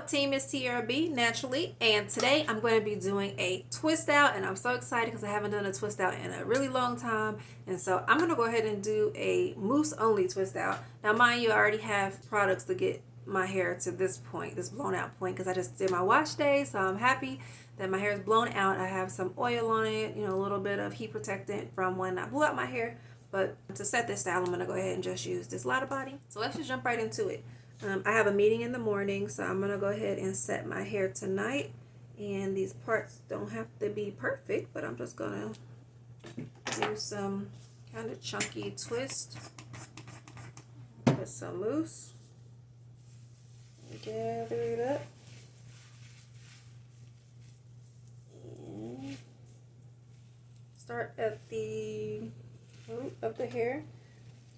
up, team? It's TRB naturally, and today I'm going to be doing a twist out, and I'm so excited because I haven't done a twist out in a really long time. And so I'm going to go ahead and do a mousse only twist out. Now, mind you, I already have products to get my hair to this point, this blown out point, because I just did my wash day, so I'm happy that my hair is blown out. I have some oil on it, a little bit of heat protectant from when I blew out my hair. But to set this style, I'm going to go ahead and just use this Lotta Body. So let's just jump right into it. I have a meeting in the morning, so I'm going to go ahead and set my hair tonight. And these parts don't have to be perfect, but I'm just going to do some kind of chunky twist with some mousse. Gather it up. And start at the root of the hair.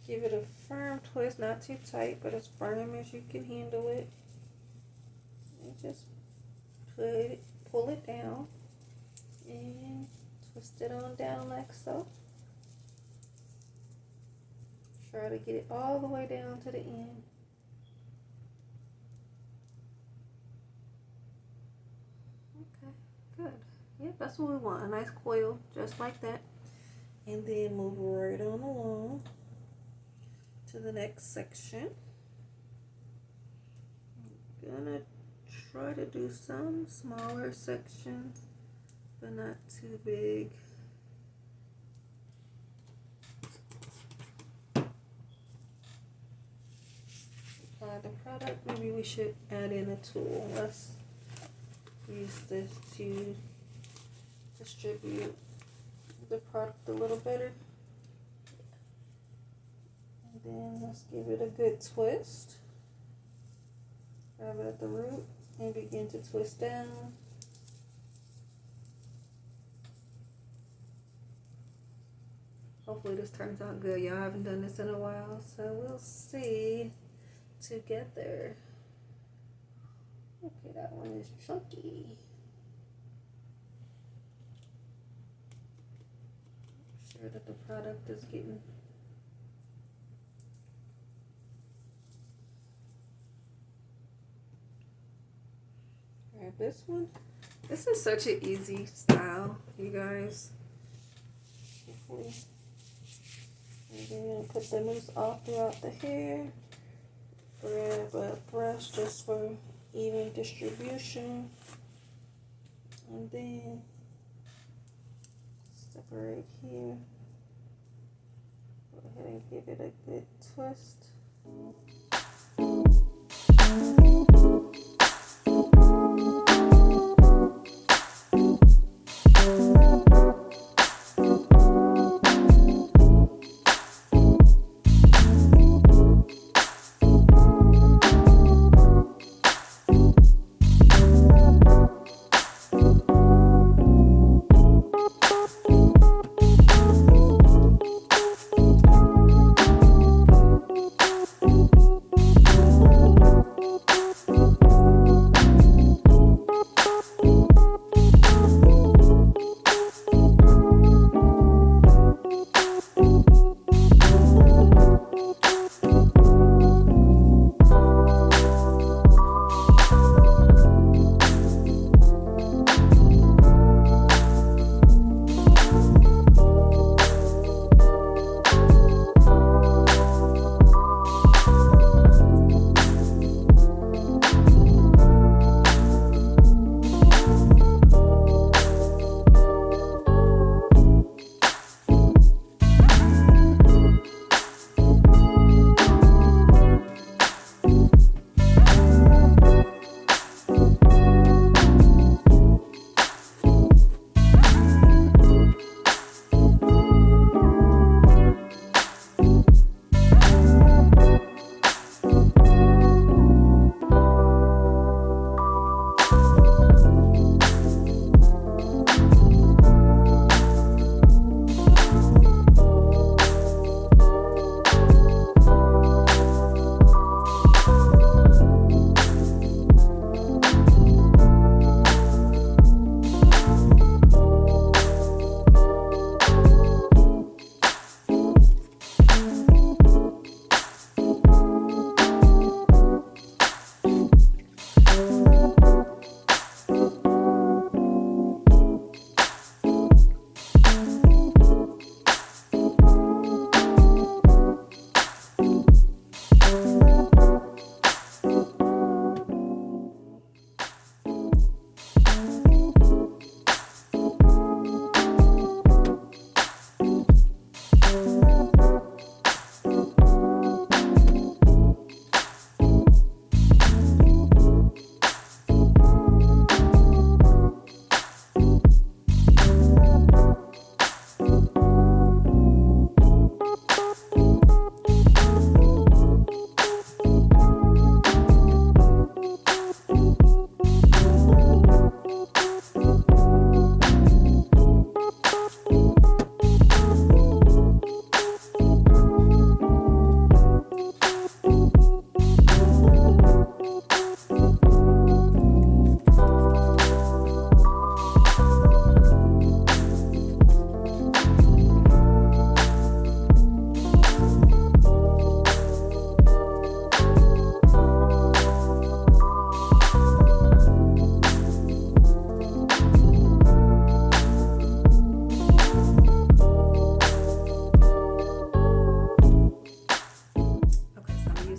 Give it a firm twist, not too tight, but as firm as you can handle it. And just pull it down and twist it on down like so. Try to get it all the way down to the end. Okay, good. Yep, that's what we want. A nice coil, just like that. And then move right on along to the next section. I'm gonna try to do some smaller sections, but not too big. Apply the product. Maybe we should add in a tool. Let's use this to distribute the product a little better. And then let's give it a good twist. Grab it at the root and begin to twist down. Hopefully this turns out good. Y'all haven't done this in a while, so we'll see together. Okay, that one is chunky. Make sure that the product is getting this one. This is such an easy style, you guys. Hopefully. And then put the mousse all throughout the hair. Grab a brush just for even distribution. And then separate here. Go ahead and give it a good twist.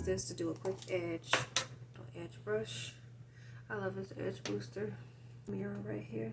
this to do a quick edge. Edge brush. I love this edge booster mirror right here.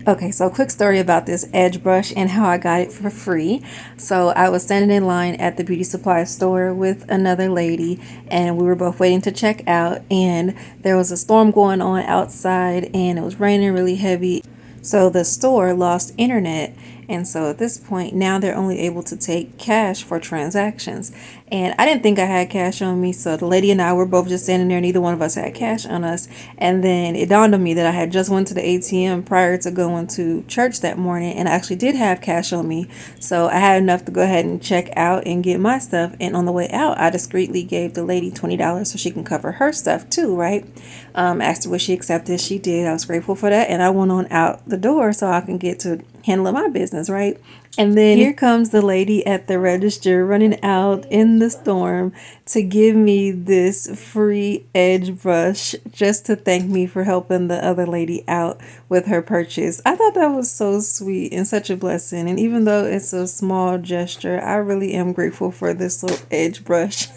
Okay, so quick story about this edge brush and how I got it for free. So I was standing in line at the beauty supply store with another lady, and we were both waiting to check out, and there was a storm going on outside and it was raining really heavy. So the store lost internet, and so at this point now they're only able to take cash for transactions. And I didn't think I had cash on me, so the lady and I were both just standing there. Neither one of us had cash on us. And then it dawned on me that I had just went to the ATM prior to going to church that morning, and I actually did have cash on me. So I had enough to go ahead and check out and get my stuff. And on the way out, I discreetly gave the lady $20 so she can cover her stuff too, right? Asked her what she accepted. She did. I was grateful for that. And I went on out the door so I can get to handling my business, right? And then here comes the lady at the register running out in the storm to give me this free edge brush just to thank me for helping the other lady out with her purchase. I thought that was so sweet and such a blessing. And even though it's a small gesture, I really am grateful for this little edge brush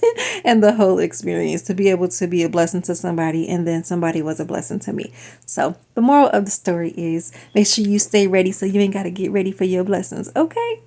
and the whole experience, to be able to be a blessing to somebody, and then somebody was a blessing to me. So the moral of the story is, make sure you stay ready so you ain't got to get ready for your blessings, okay?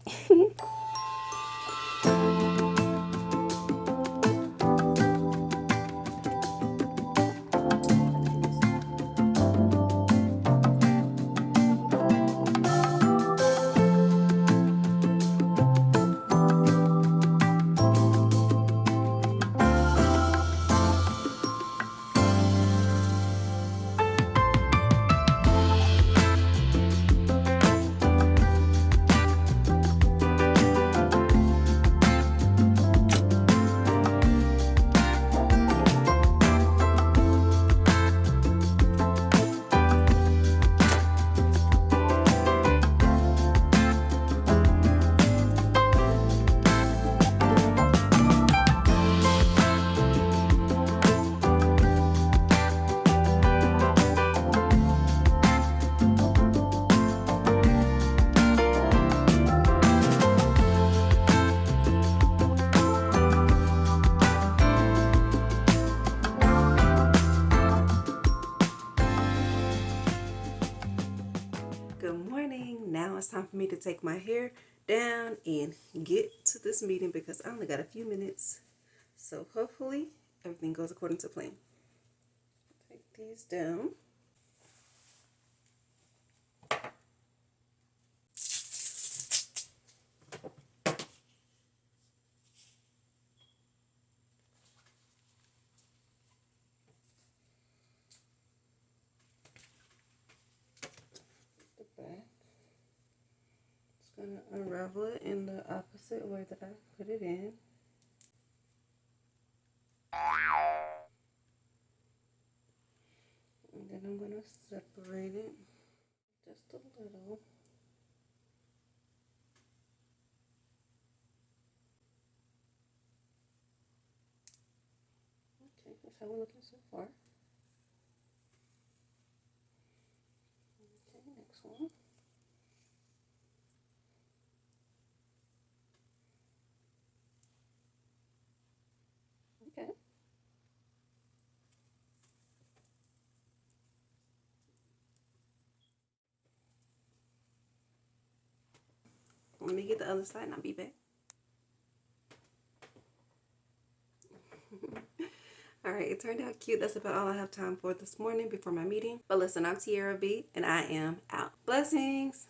Good morning. Now it's time for me to take my hair down and get to this meeting because I only got a few minutes. So hopefully everything goes according to plan. Take these down. The back. Just gonna unravel it in the opposite way that I put it in. And then I'm gonna separate it just a little. Okay, that's how we're looking so far. Okay, next one. Okay. Let me get the other side and I'll be back. All right, it turned out cute. That's about all I have time for this morning before my meeting. But listen, I'm Tiara B, and I am out. Blessings.